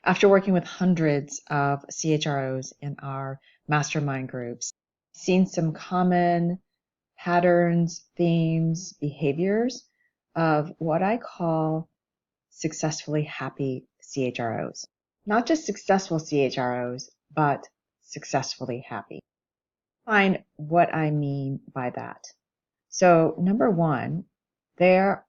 After working with hundreds of CHROs in our mastermind groups, seen some common patterns, themes, behaviors of what I call successfully happy CHROs. Not just successful CHROs, but successfully happy. Find what I mean by that. So number one, they're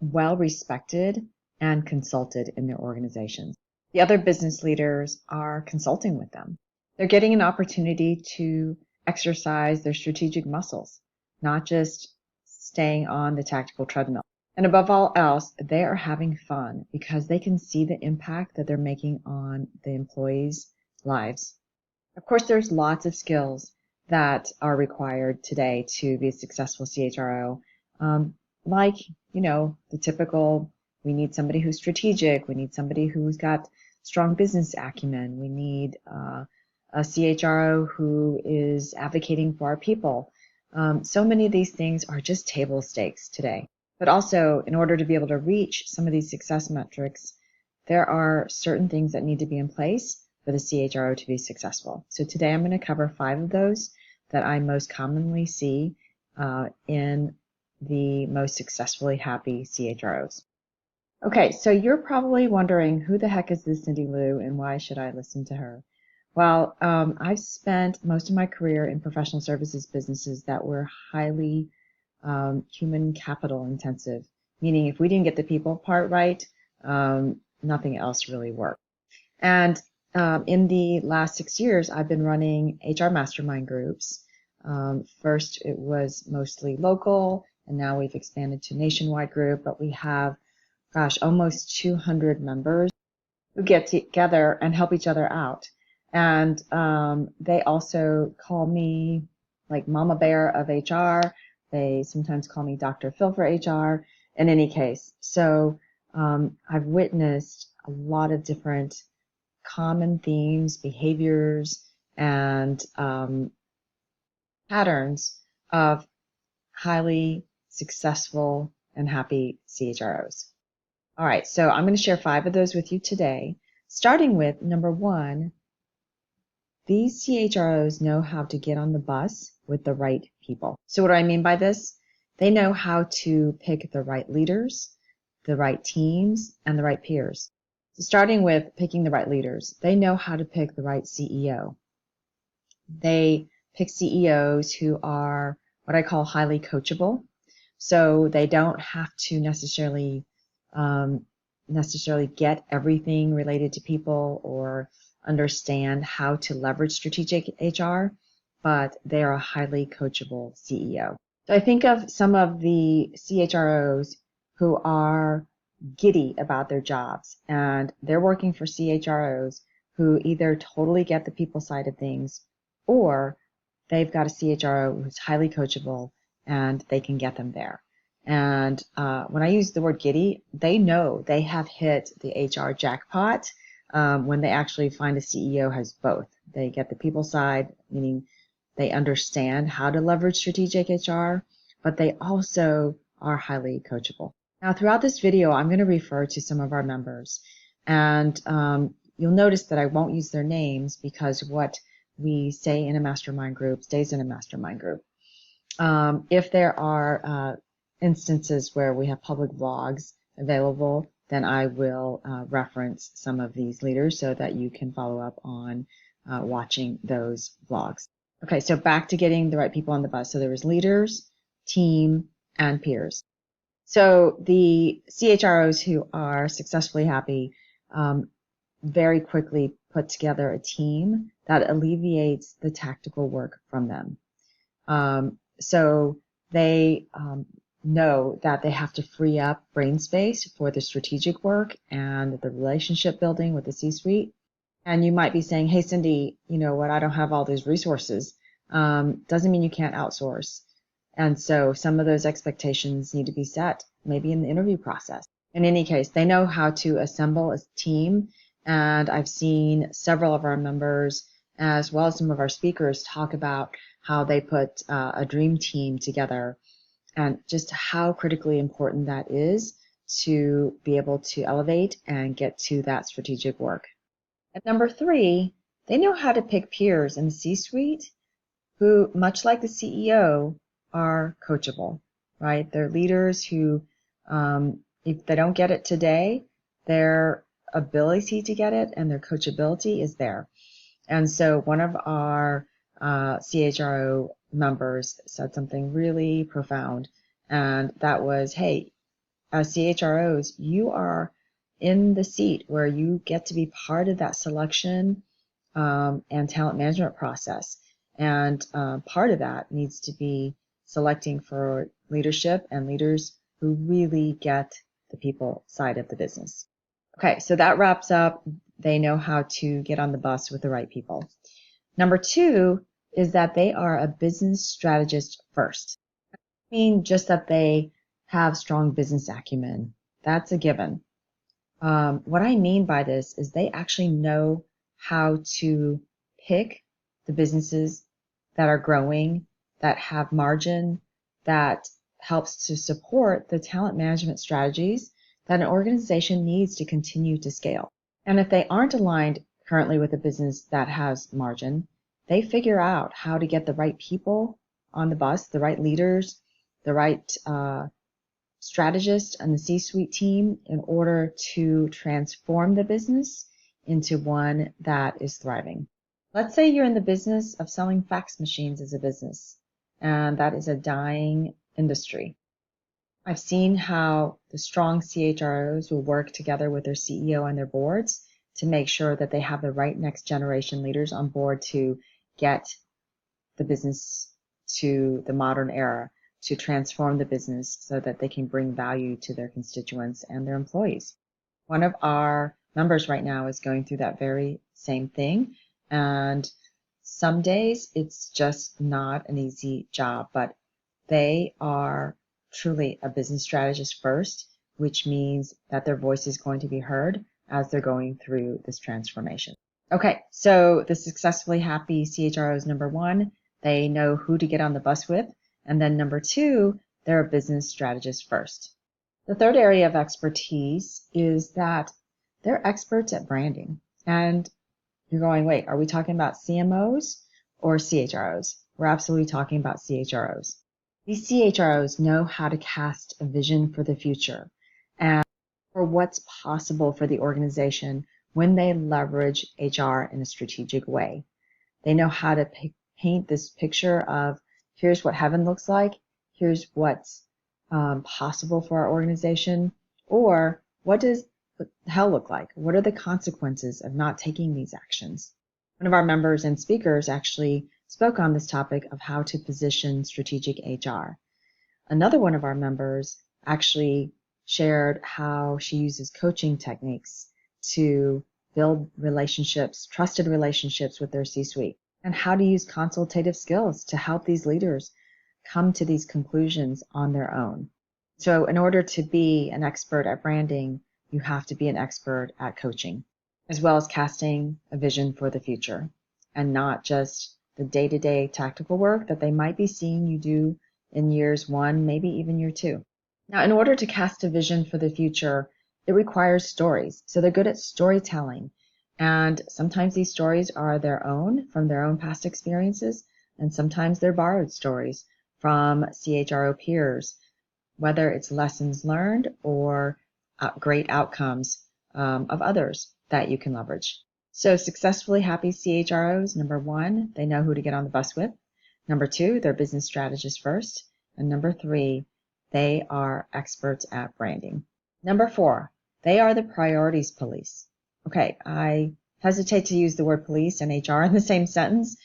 well respected and consulted in their organizations. The other business leaders are consulting with them. They're getting an opportunity to exercise their strategic muscles, not just staying on the tactical treadmill. And above all else, they are having fun because they can see the impact that they're making on the employees' lives. Of course, there's lots of skills that are required today to be a successful CHRO. Like, the typical, we need somebody who's strategic, we need somebody who's got strong business acumen, we need a CHRO who is advocating for our people. So many of these things are just table stakes today. But also, in order to be able to reach some of these success metrics, there are certain things that need to be in place for the CHRO to be successful. So today I'm going to cover 5 of those that I most commonly see in the most successfully happy CHROs. Okay, so you're probably wondering, who the heck is this Cindy Lou and why should I listen to her? Well, I've spent most of my career in professional services businesses that were highly human capital intensive, meaning if we didn't get the people part right, nothing else really worked. And in the last 6 years, I've been running HR mastermind groups. First, it was mostly local, and now we've expanded to nationwide group, but we have, almost 200 members who get together and help each other out. And they also call me like Mama Bear of HR. They sometimes call me Dr. Phil for HR, in any case. So I've witnessed a lot of different common themes, behaviors, and patterns of highly successful and happy CHROs. All right, so I'm going to share 5 of those with you today, starting with number 1. These CHROs know how to get on the bus with the right people. So what do I mean by this? They know how to pick the right leaders, the right teams, and the right peers. So starting with picking the right leaders, they know how to pick the right CEO. They pick CEOs who are what I call highly coachable. So they don't have to necessarily get everything related to people or understand how to leverage strategic HR, but they are a highly coachable CEO. So I think of some of the CHROs who are giddy about their jobs, and they're working for CHROs who either totally get the people side of things, or they've got a CHRO who's highly coachable and they can get them there. And when I use the word giddy, they know they have hit the HR jackpot when they actually find a CEO has both. They get the people side, meaning they understand how to leverage strategic HR, but they also are highly coachable. Now, throughout this video, I'm going to refer to some of our members, and you'll notice that I won't use their names because what we say in a mastermind group stays in a mastermind group. If there are instances where we have public vlogs available, then I will reference some of these leaders so that you can follow up on watching those vlogs. Okay, so back to getting the right people on the bus. So there was leaders, team, and peers. So the CHROs who are successfully happy very quickly put together a team that alleviates the tactical work from them. So they know that they have to free up brain space for the strategic work and the relationship building with the C-suite. And you might be saying, hey, Cindy, you know what, I don't have all those resources. Doesn't mean you can't outsource. And so some of those expectations need to be set, maybe in the interview process. In any case, they know how to assemble a team. And I've seen several of our members, as well as some of our speakers, talk about how they put a dream team together and just how critically important that is to be able to elevate and get to that strategic work. And number three, they know how to pick peers in the C-suite who, much like the CEO, are coachable, right? They're leaders who, if they don't get it today, their ability to get it and their coachability is there. And so one of our CHRO members said something really profound, and that was, hey, as CHROs, you are in the seat where you get to be part of that selection and talent management process. And part of that needs to be selecting for leadership and leaders who really get the people side of the business. Okay, so that wraps up. They know how to get on the bus with the right people. Number two is that they are a business strategist first. I mean just that they have strong business acumen. That's a given. What I mean by this is they actually know how to pick the businesses that are growing, that have margin, that helps to support the talent management strategies that an organization needs to continue to scale. And if they aren't aligned currently with a business that has margin, they figure out how to get the right people on the bus, the right leaders, the right strategist and the C-suite team in order to transform the business into one that is thriving. Let's say you're in the business of selling fax machines as a business, and that is a dying industry. I've seen how the strong CHROs will work together with their CEO and their boards to make sure that they have the right next generation leaders on board to get the business to the modern era, to transform the business so that they can bring value to their constituents and their employees. One of our members right now is going through that very same thing, and some days it's just not an easy job, but they are truly a business strategist first, which means that their voice is going to be heard as they're going through this transformation. Okay, so the successfully happy CHRO is number one. They know who to get on the bus with. And then number two, they're a business strategist first. The third area of expertise is that they're experts at branding. And you're going, wait, are we talking about CMOs or CHROs? We're absolutely talking about CHROs. These CHROs know how to cast a vision for the future and for what's possible for the organization when they leverage HR in a strategic way. They know how to paint this picture of here's what heaven looks like, here's what's possible for our organization, or what does hell look like? What are the consequences of not taking these actions? One of our members and speakers actually spoke on this topic of how to position strategic HR. Another one of our members actually shared how she uses coaching techniques to build relationships, trusted relationships with their C-suite, and how to use consultative skills to help these leaders come to these conclusions on their own. So in order to be an expert at branding, you have to be an expert at coaching, as well as casting a vision for the future, and not just the day-to-day tactical work that they might be seeing you do in years one, maybe even year two. Now, in order to cast a vision for the future, it requires stories. So they're good at storytelling. And sometimes these stories are their own, from their own past experiences, and sometimes they're borrowed stories from CHRO peers, whether it's lessons learned or great outcomes of others that you can leverage. So successfully happy CHROs, number one, they know who to get on the bus with. Number two, they're business strategists first. And number three, they are experts at branding. Number four, they are the priorities police. Okay, I hesitate to use the word police and HR in the same sentence,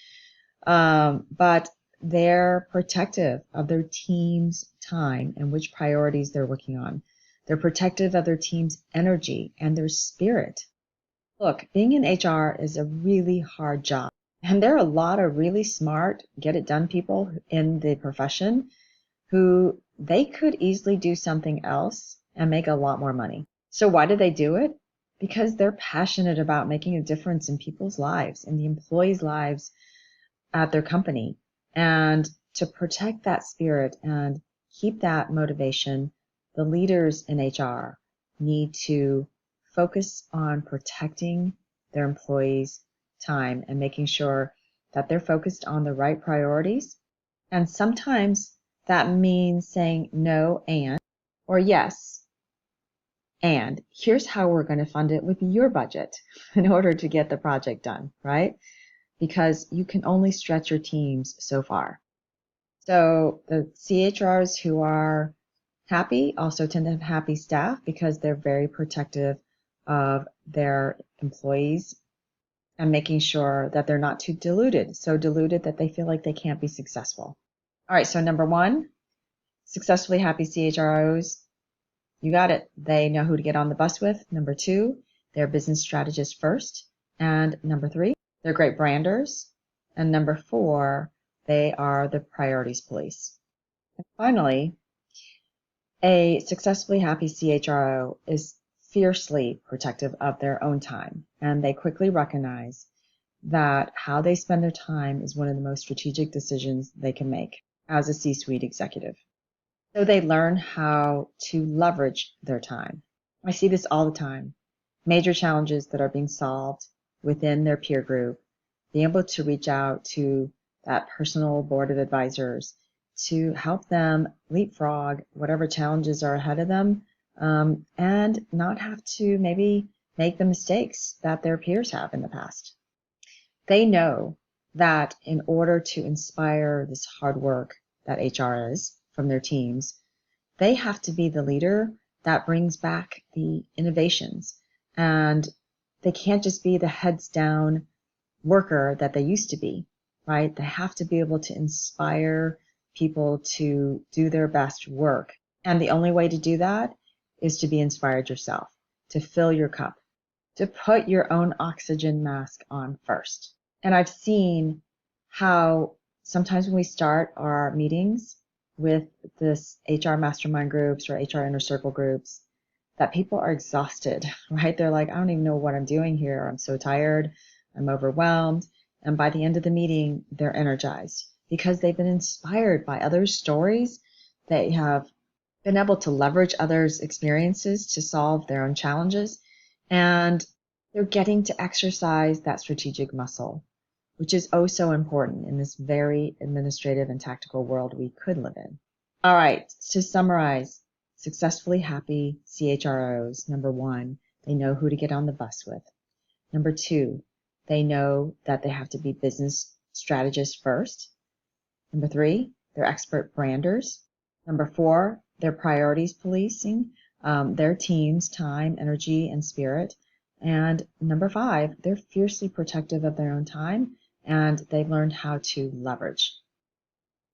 but they're protective of their team's time and which priorities they're working on. They're protective of their team's energy and their spirit. Look, being in HR is a really hard job. And there are a lot of really smart, get-it-done people in the profession who they could easily do something else and make a lot more money. So why do they do it? Because they're passionate about making a difference in people's lives, in the employees' lives at their company. And to protect that spirit and keep that motivation, the leaders in HR need to focus on protecting their employees' time and making sure that they're focused on the right priorities. And sometimes that means saying no and, or yes, and here's how we're going to fund it with your budget in order to get the project done, right? Because you can only stretch your teams so far. So the CHRs who are happy also tend to have happy staff because they're very protective of their employees and making sure that they're not too diluted, so diluted that they feel like they can't be successful. All right, so number one, successfully happy CHROs. You got it. They know who to get on the bus with. Number two, they're business strategists first. And number three, they're great branders. And number four, they are the priorities police. And finally, a successfully happy CHRO is fiercely protective of their own time, and they quickly recognize that how they spend their time is one of the most strategic decisions they can make as a C-suite executive. So they learn how to leverage their time. I see this all the time. Major challenges that are being solved within their peer group, being able to reach out to that personal board of advisors to help them leapfrog whatever challenges are ahead of them, and not have to maybe make the mistakes that their peers have in the past. They know that in order to inspire this hard work that HR is from their teams, they have to be the leader that brings back the innovations. And they can't just be the heads down worker that they used to be, right? They have to be able to inspire people to do their best work. And the only way to do that is to be inspired yourself, to fill your cup, to put your own oxygen mask on first. And I've seen how sometimes when we start our meetings with this HR mastermind groups or HR inner circle groups, that people are exhausted, right? They're like, I don't even know what I'm doing here. I'm so tired. I'm overwhelmed. And by the end of the meeting, they're energized because they've been inspired by others' stories. They have been able to leverage others' experiences to solve their own challenges. And they're getting to exercise that strategic muscle, which is oh so important in this very administrative and tactical world we could live in. All right, to summarize, successfully happy CHROs, number one, they know who to get on the bus with. Number two, they know that they have to be business strategists first. Number three, they're expert branders. Number four, they're priorities policing their team's time, energy, and spirit. And number five, they're fiercely protective of their own time, and they've learned how to leverage.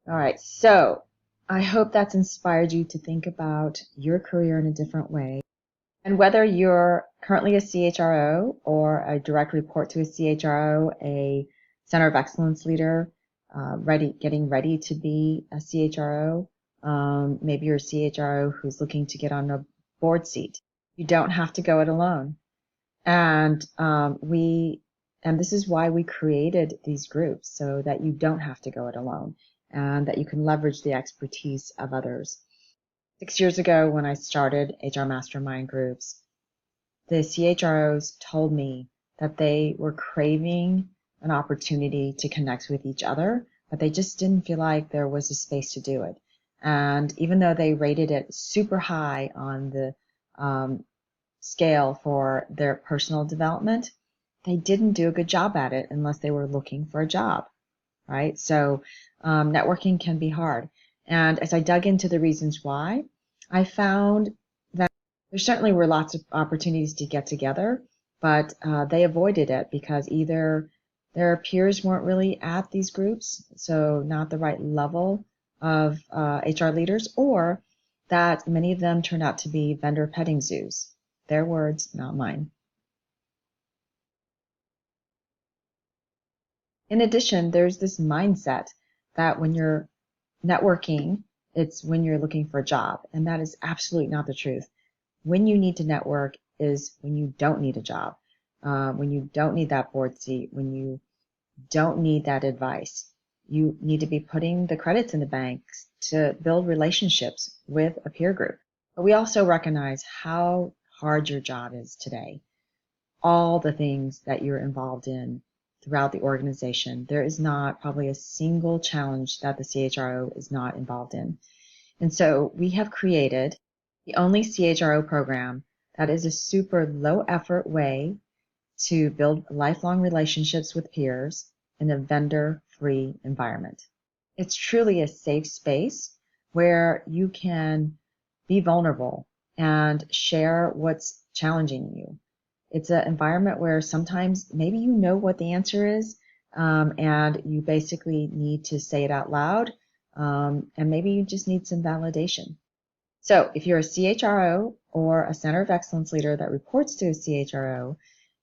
All right, so I hope that's inspired you to think about your career in a different way. And whether you're currently a CHRO or a direct report to a CHRO, a Center of Excellence leader, getting ready to be a CHRO, maybe you're a CHRO who's looking to get on a board seat. You don't have to go it alone. And this is why we created these groups, so that you don't have to go it alone and that you can leverage the expertise of others. 6 years ago, when I started HR Mastermind groups, the CHROs told me that they were craving an opportunity to connect with each other, but they just didn't feel like there was a space to do it. And even though they rated it super high on the scale for their personal development, they didn't do a good job at it unless they were looking for a job, right? So networking can be hard. And as I dug into the reasons why, I found that there certainly were lots of opportunities to get together, but they avoided it because either their peers weren't really at these groups, so not the right level of HR leaders, or that many of them turned out to be vendor petting zoos. Their words, not mine. In addition, there's this mindset that when you're networking, it's when you're looking for a job, and that is absolutely not the truth. When you need to network is when you don't need a job, when you don't need that board seat, when you don't need that advice. You need to be putting the credits in the bank to build relationships with a peer group. But we also recognize how hard your job is today. all the things that you're involved in throughout the organization. There is not probably a single challenge that the CHRO is not involved in. And so we have created the only CHRO program that is a super low effort way to build lifelong relationships with peers in a vendor-free environment. It's truly a safe space where you can be vulnerable and share what's challenging you. It's an environment where sometimes maybe you know what the answer is, and you basically need to say it out loud, and maybe you just need some validation. So if you're a CHRO or a Center of Excellence leader that reports to a CHRO,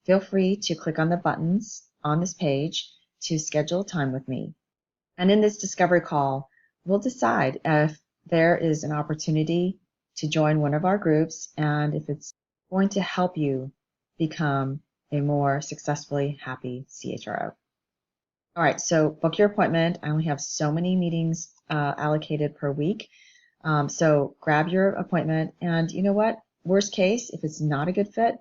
feel free to click on the buttons on this page to schedule time with me. And in this discovery call, we'll decide if there is an opportunity to join one of our groups and if it's going to help you become a more successfully happy CHRO. All right, so book your appointment. I only have so many meetings allocated per week. So grab your appointment, and you know what? Worst case, if it's not a good fit,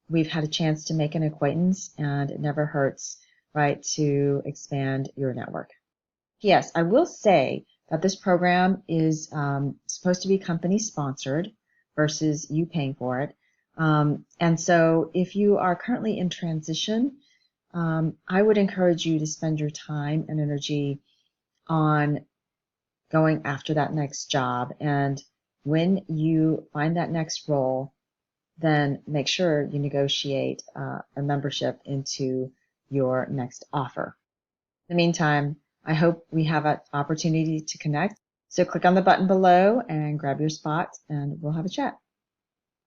we've had a chance to make an acquaintance, and it never hurts, right, to expand your network. Yes, I will say that this program is supposed to be company sponsored versus you paying for it. And so if you are currently in transition, I would encourage you to spend your time and energy on going after that next job. And when you find that next role, then make sure you negotiate a membership into your next offer. In the meantime, I hope we have an opportunity to connect. So click on the button below and grab your spot, and we'll have a chat.